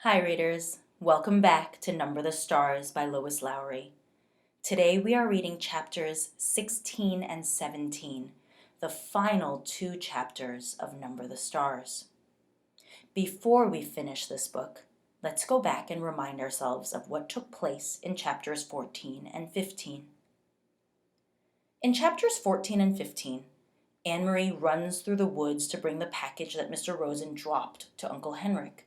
Hi readers, welcome back to Number the Stars by Lois Lowry. Today we are reading chapters 16 and 17, the final two chapters of Number the Stars. Before we finish this book, let's go back and remind ourselves of what took place in chapters 14 and 15. In chapters 14 and 15, Anne-Marie runs through the woods to bring the package that Mr. Rosen dropped to Uncle Henrik.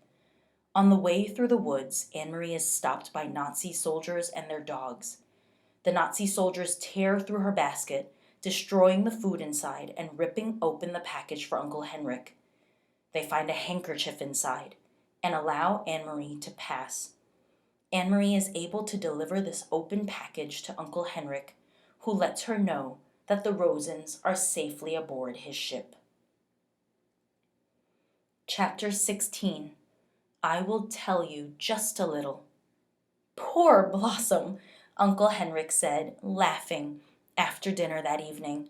On the way through the woods, Anne-Marie is stopped by Nazi soldiers and their dogs. The Nazi soldiers tear through her basket, destroying the food inside and ripping open the package for Uncle Henrik. They find a handkerchief inside and allow Anne-Marie to pass. Anne-Marie is able to deliver this open package to Uncle Henrik, who lets her know that the Rosens are safely aboard his ship. Chapter 16. I will tell you just a little. Poor Blossom, Uncle Henrik said, laughing, after dinner that evening.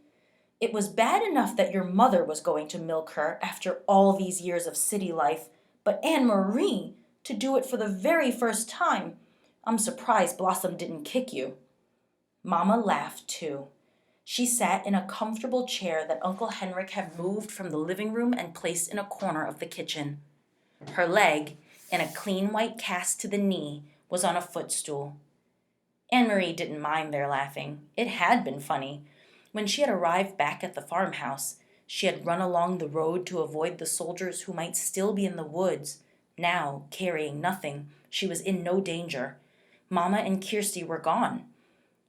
It was bad enough that your mother was going to milk her after all these years of city life, but Anne-Marie, to do it for the very first time. I'm surprised Blossom didn't kick you. Mama laughed too. She sat in a comfortable chair that Uncle Henrik had moved from the living room and placed in a corner of the kitchen. Her leg, in a clean white cast to the knee, was on a footstool. Anne-Marie didn't mind their laughing. It had been funny. When she had arrived back at the farmhouse, she had run along the road to avoid the soldiers who might still be in the woods. Now, carrying nothing, she was in no danger. Mama and Kirsty were gone.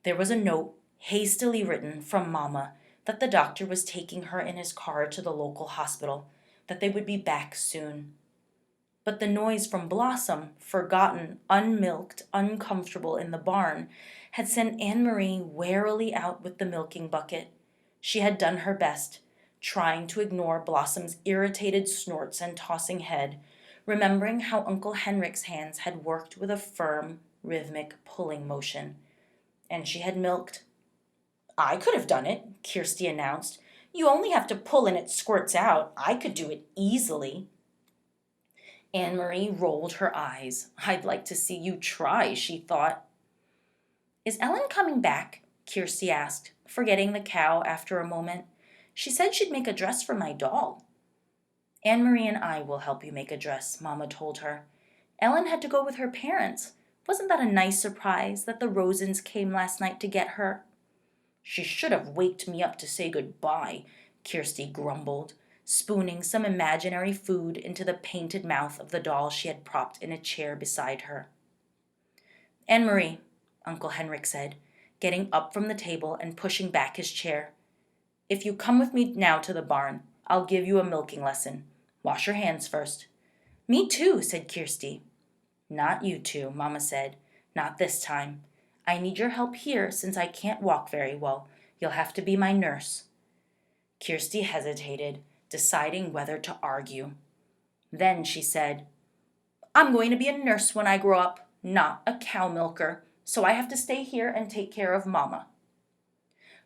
There was a note, hastily written from Mama, that the doctor was taking her in his car to the local hospital, that they would be back soon. But the noise from Blossom, forgotten, unmilked, uncomfortable in the barn, had sent Anne-Marie warily out with the milking bucket. She had done her best, trying to ignore Blossom's irritated snorts and tossing head, remembering how Uncle Henrik's hands had worked with a firm, rhythmic pulling motion. And she had milked. I could have done it, Kirsty announced. You only have to pull and it squirts out. I could do it easily. Anne-Marie rolled her eyes. I'd like to see you try, she thought. Is Ellen coming back? Kirsty asked, forgetting the cow after a moment. She said she'd make a dress for my doll. Anne-Marie and I will help you make a dress, Mama told her. Ellen had to go with her parents. Wasn't that a nice surprise that the Rosens came last night to get her? She should have waked me up to say goodbye, Kirsty grumbled, spooning some imaginary food into the painted mouth of the doll she had propped in a chair beside her. Anne-Marie, Uncle Henrik said, getting up from the table and pushing back his chair. If you come with me now to the barn, I'll give you a milking lesson. Wash your hands first. Me too, said Kirsty. Not you two, Mama said. Not this time. I need your help here since I can't walk very well. You'll have to be my nurse. Kirsty hesitated, deciding whether to argue. Then she said, I'm going to be a nurse when I grow up, not a cow milker, so I have to stay here and take care of Mama.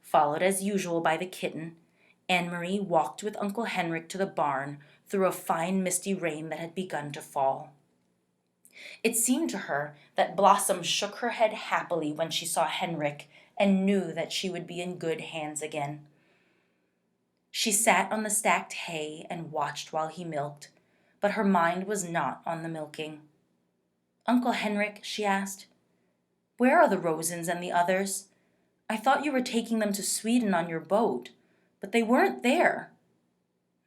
Followed as usual by the kitten, Anne-Marie walked with Uncle Henrik to the barn through a fine misty rain that had begun to fall. It seemed to her that Blossom shook her head happily when she saw Henrik and knew that she would be in good hands again. She sat on the stacked hay and watched while he milked, but her mind was not on the milking. Uncle Henrik, she asked, where are the Rosens and the others? I thought you were taking them to Sweden on your boat, but they weren't there.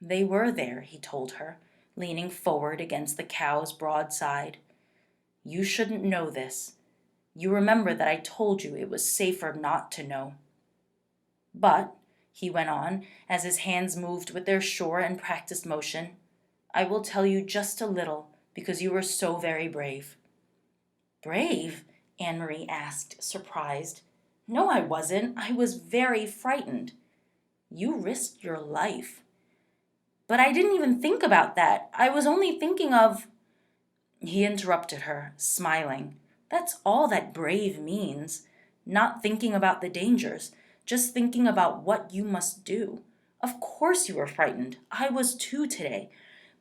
They were there, he told her, leaning forward against the cow's broad side. You shouldn't know this. You remember that I told you it was safer not to know. But, he went on, as his hands moved with their sure and practiced motion, I will tell you just a little, because you were so very brave. Brave? Anne-Marie asked, surprised. No, I wasn't. I was very frightened. You risked your life. But I didn't even think about that. I was only thinking of... He interrupted her, smiling. That's all that brave means. Not thinking about the dangers, just thinking about what you must do. Of course you were frightened. I was too today.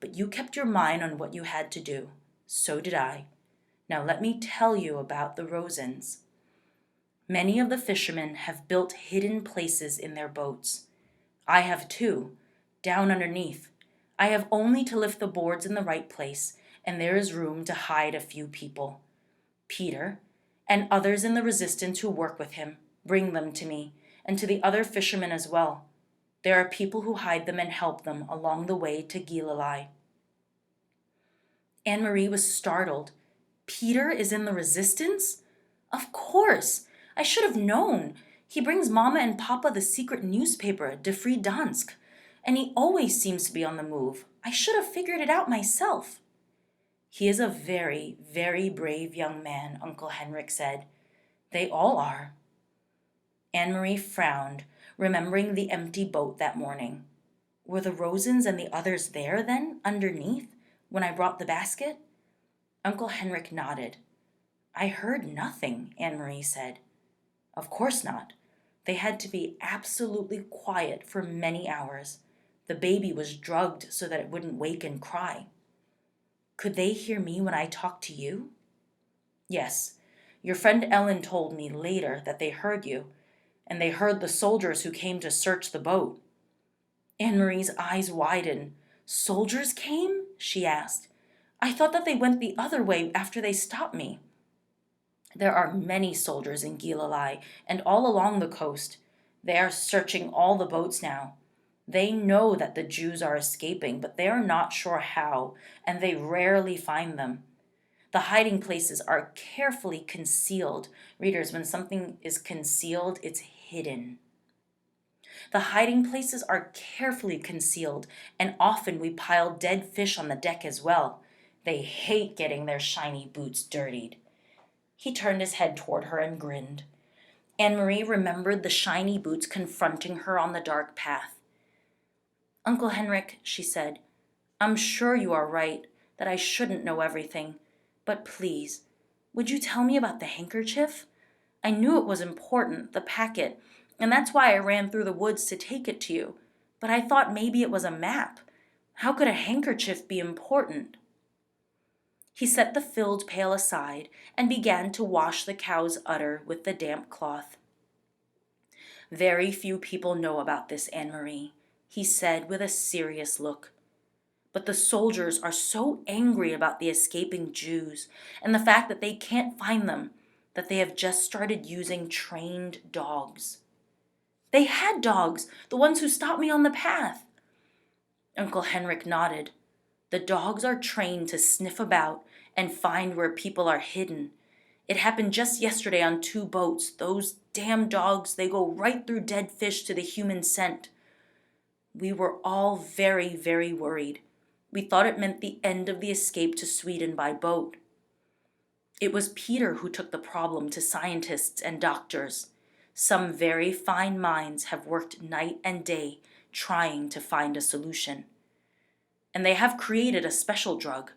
But you kept your mind on what you had to do. So did I. Now let me tell you about the Rosens. Many of the fishermen have built hidden places in their boats. I have too, down underneath. I have only to lift the boards in the right place, and there is room to hide a few people. Peter, and others in the resistance who work with him, bring them to me, and to the other fishermen as well. There are people who hide them and help them along the way to Galilee. Anne-Marie was startled. Peter is in the resistance? Of course! I should have known. He brings Mama and Papa the secret newspaper, De Vrij Dansk, and he always seems to be on the move. I should have figured it out myself. He is a very, very brave young man, Uncle Henrik said. They all are. Anne-Marie frowned, remembering the empty boat that morning. Were the Rosens and the others there, then, underneath, when I brought the basket? Uncle Henrik nodded. I heard nothing, Anne-Marie said. Of course not. They had to be absolutely quiet for many hours. The baby was drugged so that it wouldn't wake and cry. Could they hear me when I talked to you? Yes. Your friend Ellen told me later that they heard you, and they heard the soldiers who came to search the boat. Anne-Marie's eyes widened. Soldiers came? She asked. I thought that they went the other way after they stopped me. There are many soldiers in Galilee and all along the coast. They are searching all the boats now. They know that the Jews are escaping, but they are not sure how, and they rarely find them. The hiding places are carefully concealed. Readers, when something is concealed, it's hidden. The hiding places are carefully concealed, and often we pile dead fish on the deck as well. They hate getting their shiny boots dirtied. He turned his head toward her and grinned. Anne-Marie remembered the shiny boots confronting her on the dark path. Uncle Henrik, she said, I'm sure you are right, that I shouldn't know everything. But please, would you tell me about the handkerchief? I knew it was important, the packet, and that's why I ran through the woods to take it to you. But I thought maybe it was a map. How could a handkerchief be important? He set the filled pail aside and began to wash the cow's udder with the damp cloth. Very few people know about this, Anne-Marie, he said with a serious look. But the soldiers are so angry about the escaping Jews and the fact that they can't find them that they have just started using trained dogs. They had dogs, the ones who stopped me on the path. Uncle Henrik nodded. The dogs are trained to sniff about and find where people are hidden. It happened just yesterday on 2 boats. Those damn dogs, they go right through dead fish to the human scent. We were all very, very worried. We thought it meant the end of the escape to Sweden by boat. It was Peter who took the problem to scientists and doctors. Some very fine minds have worked night and day trying to find a solution. And they have created a special drug.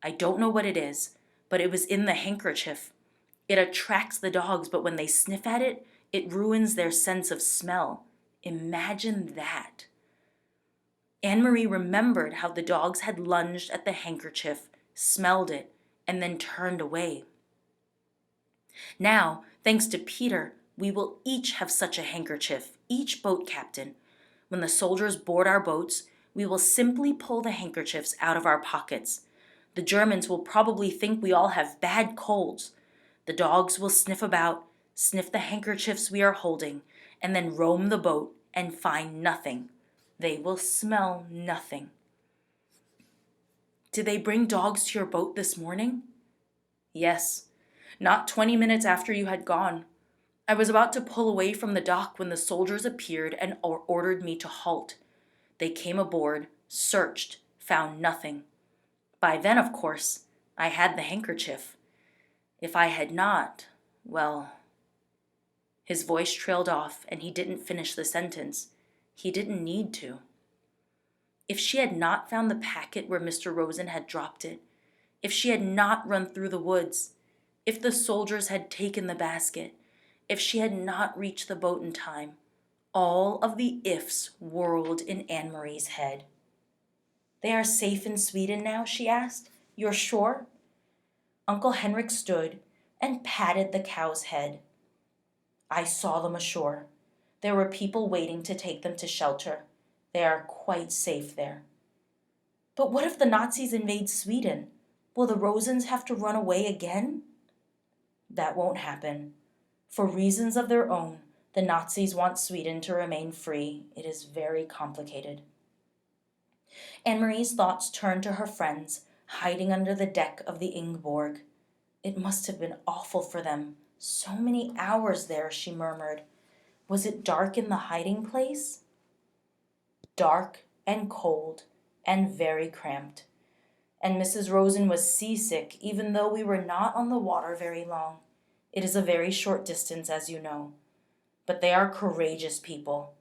I don't know what it is, but it was in the handkerchief. It attracts the dogs, but when they sniff at it, it ruins their sense of smell. Imagine that. Anne-Marie remembered how the dogs had lunged at the handkerchief, smelled it, and then turned away. Now, thanks to Peter, we will each have such a handkerchief, each boat captain. When the soldiers board our boats, we will simply pull the handkerchiefs out of our pockets. The Germans will probably think we all have bad colds. The dogs will sniff about, sniff the handkerchiefs we are holding, and then roam the boat and find nothing. They will smell nothing. Did they bring dogs to your boat this morning? Yes, not 20 minutes after you had gone. I was about to pull away from the dock when the soldiers appeared and ordered me to halt. They came aboard, searched, found nothing. By then, of course, I had the handkerchief. If I had not, well... His voice trailed off and he didn't finish the sentence. He didn't need to. If she had not found the packet where Mr. Rosen had dropped it, if she had not run through the woods, if the soldiers had taken the basket, if she had not reached the boat in time, all of the ifs whirled in Anne-Marie's head. They are safe in Sweden now, she asked. You're sure? Uncle Henrik stood and patted the cow's head. I saw them ashore. There were people waiting to take them to shelter. They are quite safe there. But what if the Nazis invade Sweden? Will the Rosens have to run away again? That won't happen. For reasons of their own, the Nazis want Sweden to remain free. It is very complicated. Anne-Marie's thoughts turned to her friends, hiding under the deck of the Ingeborg. It must have been awful for them. So many hours there, she murmured. Was it dark in the hiding place? Dark and cold and very cramped. And Mrs. Rosen was seasick, even though we were not on the water very long. It is a very short distance, as you know. But they are courageous people.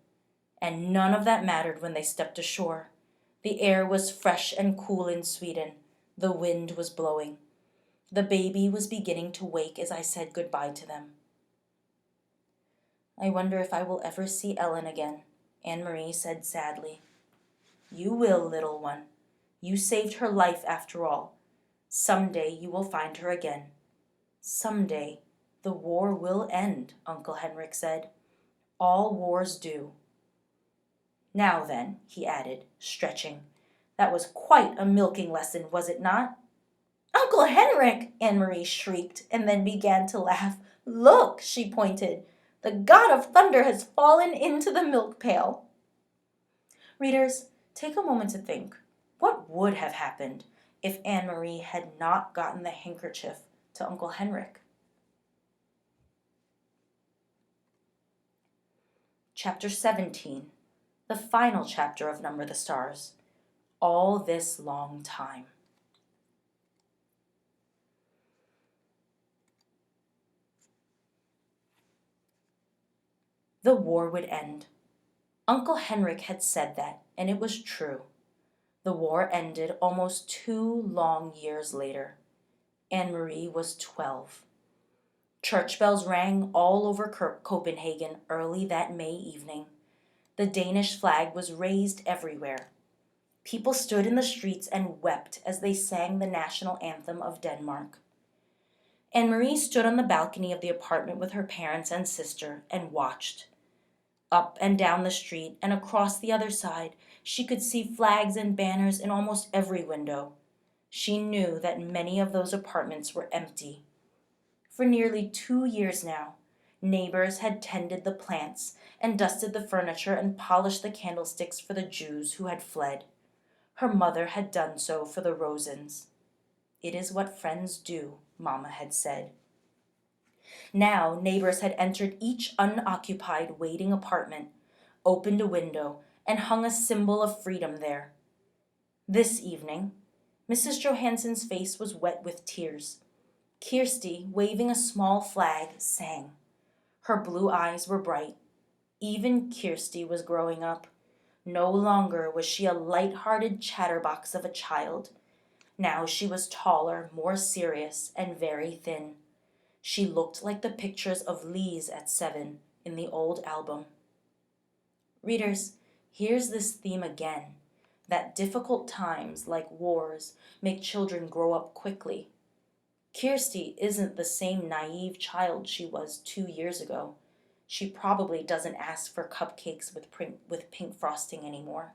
And none of that mattered when they stepped ashore. The air was fresh and cool in Sweden. The wind was blowing. The baby was beginning to wake as I said goodbye to them. I wonder if I will ever see Ellen again, Anne-Marie said sadly. You will, little one. You saved her life after all. Someday you will find her again. Someday the war will end, Uncle Henrik said. All wars do. Now then, he added, stretching. That was quite a milking lesson, was it not? Uncle Henrik, Anne-Marie shrieked, and then began to laugh. Look, she pointed. The god of thunder has fallen into the milk pail. Readers, take a moment to think. What would have happened if Anne-Marie had not gotten the handkerchief to Uncle Henrik? Chapter 17, the final chapter of Number the Stars. All this long time. The war would end. Uncle Henrik had said that, and it was true. The war ended almost 2 long years later. Anne-Marie was 12. Church bells rang all over Copenhagen early that May evening. The Danish flag was raised everywhere. People stood in the streets and wept as they sang the national anthem of Denmark. Anne-Marie stood on the balcony of the apartment with her parents and sister and watched. Up and down the street and across the other side, she could see flags and banners in almost every window. She knew that many of those apartments were empty. For nearly 2 years now, neighbors had tended the plants and dusted the furniture and polished the candlesticks for the Jews who had fled. Her mother had done so for the Rosens. It is what friends do, Mama had said. Now neighbors had entered each unoccupied waiting apartment, opened a window, and hung a symbol of freedom there. This evening, Mrs. Johansson's face was wet with tears. Kirsty, waving a small flag, sang. Her blue eyes were bright. Even Kirsty was growing up. No longer was she a light-hearted chatterbox of a child. Now she was taller, more serious, and very thin. She looked like the pictures of Lise at 7 in the old album. Readers, here's this theme again, that difficult times, like wars, make children grow up quickly. Kirsty isn't the same naive child she was 2 years ago. She probably doesn't ask for cupcakes with pink frosting anymore.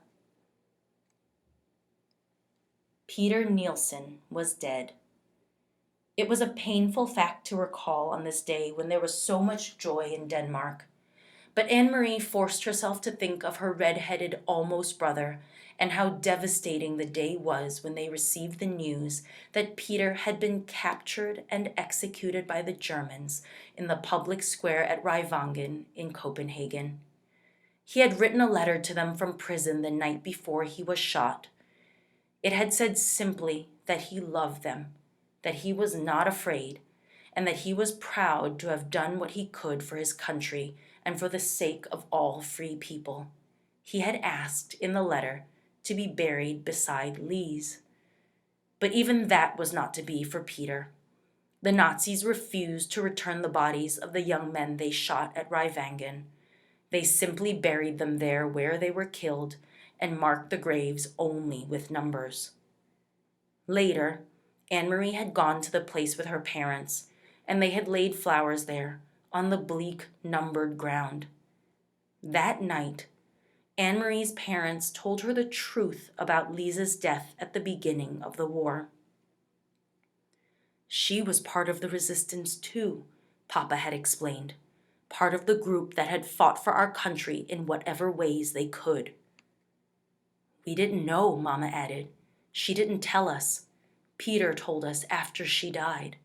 Peter Nielsen was dead. It was a painful fact to recall on this day when there was so much joy in Denmark. But Anne-Marie forced herself to think of her red-headed almost brother and how devastating the day was when they received the news that Peter had been captured and executed by the Germans in the public square at Ryvangen in Copenhagen. He had written a letter to them from prison the night before he was shot. It had said simply that he loved them, that he was not afraid, and that he was proud to have done what he could for his country and for the sake of all free people. He had asked in the letter to be buried beside Lise. But even that was not to be for Peter. The Nazis refused to return the bodies of the young men they shot at Ryvangen. They simply buried them there where they were killed and marked the graves only with numbers. Later, Anne-Marie had gone to the place with her parents, and they had laid flowers there, on the bleak, numbered ground. That night, Anne-Marie's parents told her the truth about Lisa's death at the beginning of the war. She was part of the resistance too, Papa had explained, part of the group that had fought for our country in whatever ways they could. We didn't know, Mama added. She didn't tell us. Peter told us after she died.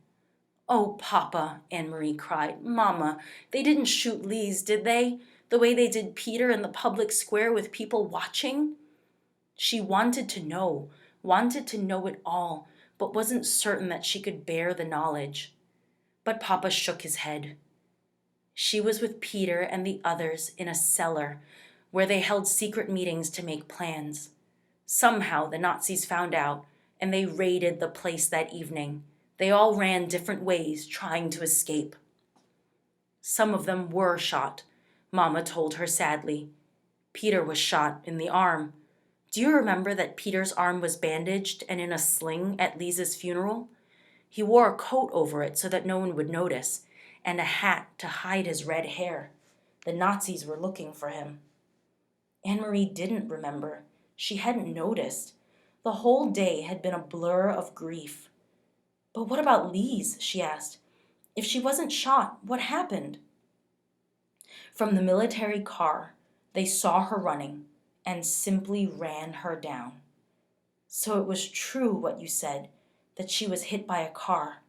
Oh, Papa, Anne-Marie cried. Mama, they didn't shoot Lise, did they? The way they did Peter in the public square with people watching? She wanted to know it all, but wasn't certain that she could bear the knowledge. But Papa shook his head. She was with Peter and the others in a cellar where they held secret meetings to make plans. Somehow the Nazis found out, and they raided the place that evening. They all ran different ways, trying to escape. Some of them were shot, Mama told her sadly. Peter was shot in the arm. Do you remember that Peter's arm was bandaged and in a sling at Lisa's funeral? He wore a coat over it so that no one would notice, and a hat to hide his red hair. The Nazis were looking for him. Anne-Marie didn't remember. She hadn't noticed. The whole day had been a blur of grief. But what about Lise? She asked. If she wasn't shot, what happened? From the military car, they saw her running and simply ran her down. So it was true what you said, that she was hit by a car.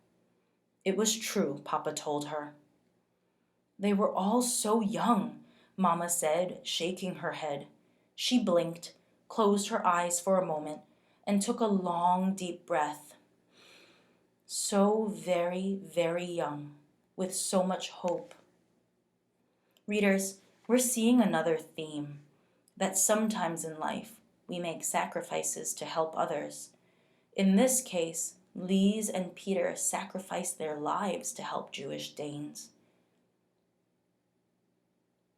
It was true, Papa told her. They were all so young, Mama said, shaking her head. She blinked, closed her eyes for a moment, and took a long, deep breath. So very, very young, with so much hope. Readers, we're seeing another theme, that sometimes in life we make sacrifices to help others. In this case, Lise and Peter sacrificed their lives to help Jewish Danes.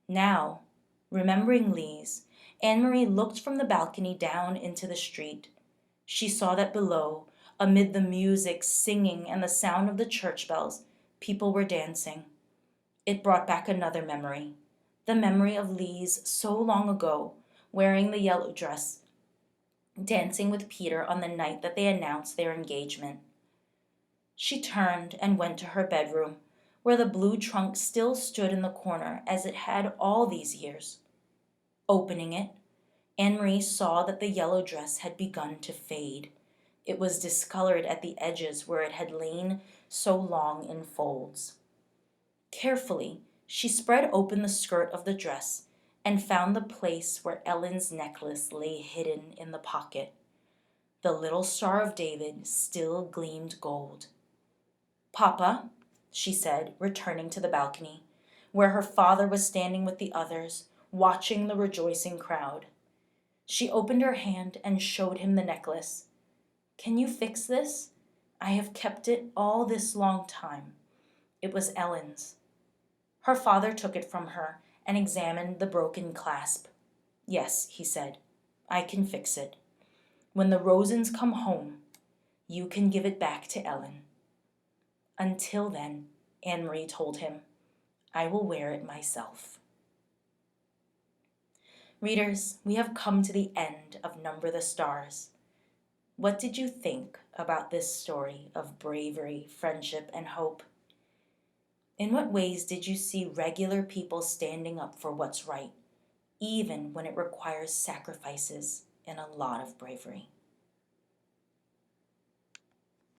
Now, remembering Lise, Anne-Marie looked from the balcony down into the street. She saw that below, amid the music, singing, and the sound of the church bells, people were dancing. It brought back another memory, the memory of Lise so long ago, wearing the yellow dress, dancing with Peter on the night that they announced their engagement. She turned and went to her bedroom, where the blue trunk still stood in the corner as it had all these years. Opening it, Anne-Marie saw that the yellow dress had begun to fade. It was discolored at the edges where it had lain so long in folds. Carefully, she spread open the skirt of the dress and found the place where Ellen's necklace lay hidden in the pocket. The little Star of David still gleamed gold. Papa, she said, returning to the balcony, where her father was standing with the others, watching the rejoicing crowd. She opened her hand and showed him the necklace. Can you fix this? I have kept it all this long time. It was Ellen's. Her father took it from her and examined the broken clasp. Yes, he said, I can fix it. When the Rosens come home, you can give it back to Ellen. Until then, Anne-Marie told him, I will wear it myself. Readers, we have come to the end of Number the Stars. What did you think about this story of bravery, friendship, and hope? In what ways did you see regular people standing up for what's right, even when it requires sacrifices and a lot of bravery?